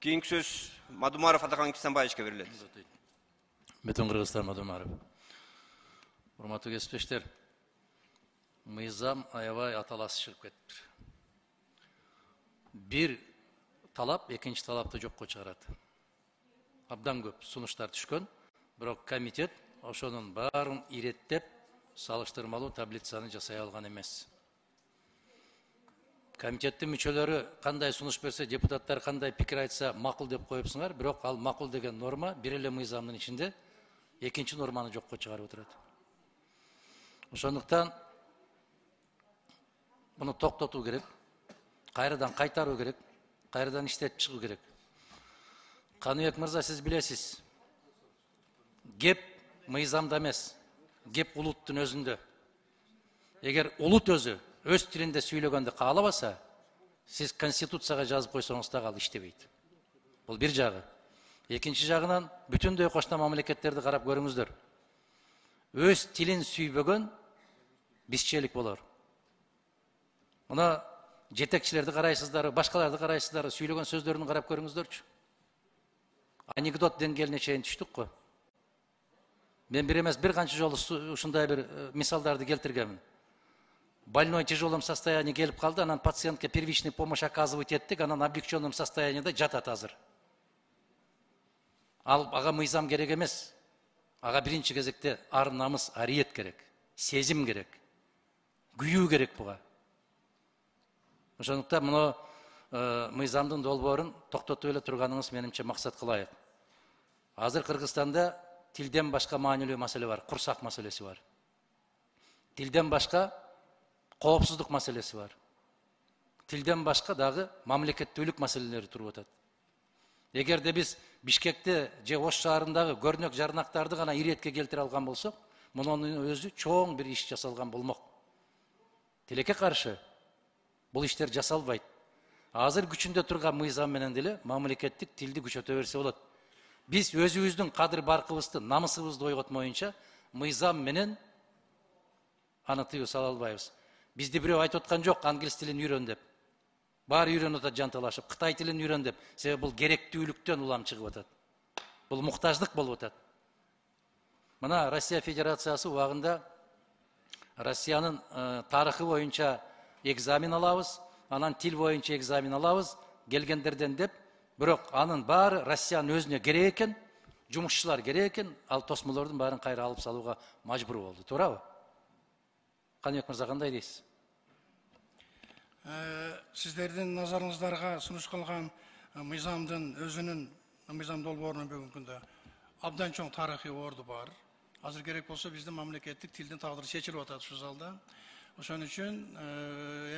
Keyinki söz Madumarov Atakan Kisanbayevичке берилет. Bütün Kırgızlar Madumarov. Hurmatly kesipdoşlar, mыйзам аябай аталасы чыгып кетиптир. Bir talap экинчи талапты жокко чыгарат. Абдан көп сунуштар түшкөн, бирок комитет ошонун баарын иреттеп, салыштырмалуу таблицаны жасай алган эмес. Комитеттин мүчөлөрү кандай сунуш берсе, депутаттар кандай пикир айтса макул деп коюпсуңар, бирок ал макул деген норма бир эле мыйзамдын ичинде экинчи норманы жокко чыгарып отурат. Ошондуктан буну токтотуу керек, кайрадан кайтаруу керек, кайрадан иштетип чыгуу керек. Каныбек мырза, сиз билесиз, кеп мыйзамда эмес, кеп улуттун өзүндө. Эгер улут өзү өз тилинде сүйлөгөндү каалабаса, сиз конституцияга жазып койсоңуз дагы ал иштебейт. Бул бир жагы. Экинчи жагынан бүтүндөй кошуна мамлекеттерди карап көрүңүздөр. Өз тилин сүйбөгөн бизчелик болор. Мына жетекчилерди карайсыздар, башкаларды карайсыздар, сүйлөгөн сөздөрүн карап көрүңүздөрчү. Анекдот деңгээлине чейин түштүк го. Мен бир эмес бир канча жолу ушундай бир мисалдарды келтиргенмин. Больной в тяжелом состоянии келип калды, анан пациентке первичный помощь оказывать эттик, анан облегченном состоянии жатат азыр. Ал ага мыйзам керек эмес. Ага биринчи кезекте ар намыс, ариет керек, сезим керек, күйүү керек буга. Ошондуктан муну мыйзамдын долбоорун токтотуп эле турганыңыз менимче максат кылайык. Азыр Кыргызстанда тилден башка маанилүү маселе бар, курсак маселеси бар. Тилден башка коопсуздук маселеси бар. Тилден башка дагы мамлекеттүүлүк маселелери туруп атат. Эгерде биз Бишкекте же Ош шаарындагы көрнөк жарнактарды гана иретке келтире алган болсок, мунун өзү чоң бир иш жасалган болмок. Тилекке каршы бул иштер жасалбайт. Азыр күчүндө турган мыйзам менен деле мамлекеттик тилди күчөтө берсе болот. Биз өзүбүздүн кадыр баркыбызды, намысыбызды ойготмоюнча мыйзам менен аны тыюу сала албайбыз. Бизди бирөө айтып аткан жок, англис тилин үйрөн деп. Баары үйрөнүп атат жанталашып, Кытай тилин үйрөн деп. Себеби бул керектүүлүктөн улам чыгып атат. Бул муктаждык болуп атат. Мына Россия Федерациясы убагында Россиянын тарыхы боюнча экзамен алабыз, анан тил боюнча экзамен алабыз, келгендерден деп, бирок анын баары Россиянын өзүнө керек экен, жумушчулар керек экен, ал тосмолордун баарын кайра алып салууга мажбур болду, туурабы? Каныбек мырза, кандай дейсиз? Сиздердин назарыңыздарга сунуш кылган мыйзамдын өзүнүн мыйзам долбоорунун бүгүнкү күндө абдан чоң тарыхый орду бар. Азыр керек болсо биздин мамлекеттик тилдин тагдыры чечилип атат ушул залда. Ошон үчүн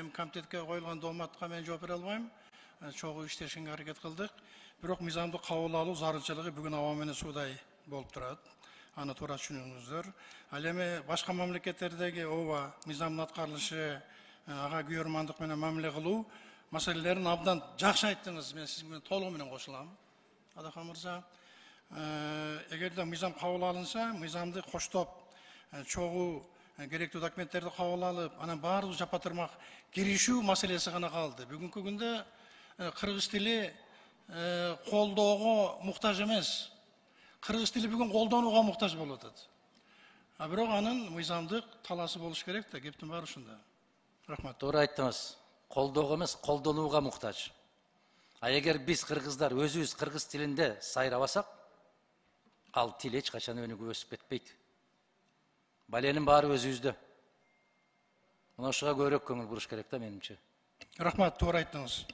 эми комитетке коюлган дооматка мен жооп бере албайм. Чогуу иштешинге аракет кылдык. Бирок мыйзамды кабыл алуу зарылчылыгы бүгүн аба менен суудай болуп турат. Аны туура түшүнүңүздөр. Ал эми башка мамлекеттердеги ооба мыйзамдын аткарылышы, ага күйөрмандык менен мамиле кылуу маселелерин абдан жакшы айттыңыз. Мен сиз менен толугу менен кошулам. Адахан мырза, эгерде мыйзам кабыл алынса, мыйзамды коштоп, чогуу керектүү документтерди кабыл алып, анан баардык жапа-тырмак киришүү маселеси гана калды. Бүгүнкү күндө кыргыз тили колдоого муктаж эмес. Кыргыз тили бүгүн колдонууга муктаж болуп атат. Бирок анын мыйзамдык талаасы болуш керек да, кептин баары ушунда. Рахмат. Туура айттыңыз. Колдоого эмес, колдонууга муктаж. Эгер биз кыргыздар өзүбүз кыргыз тилинде сайрабасак, ал тил эч качан өнүгүп өсүп кетпейт. Баленин баары өзүбүздө. Мына ушуга көбүрөөк көңүл буруш керек да менимче. Рахмат, туура айттыңыз.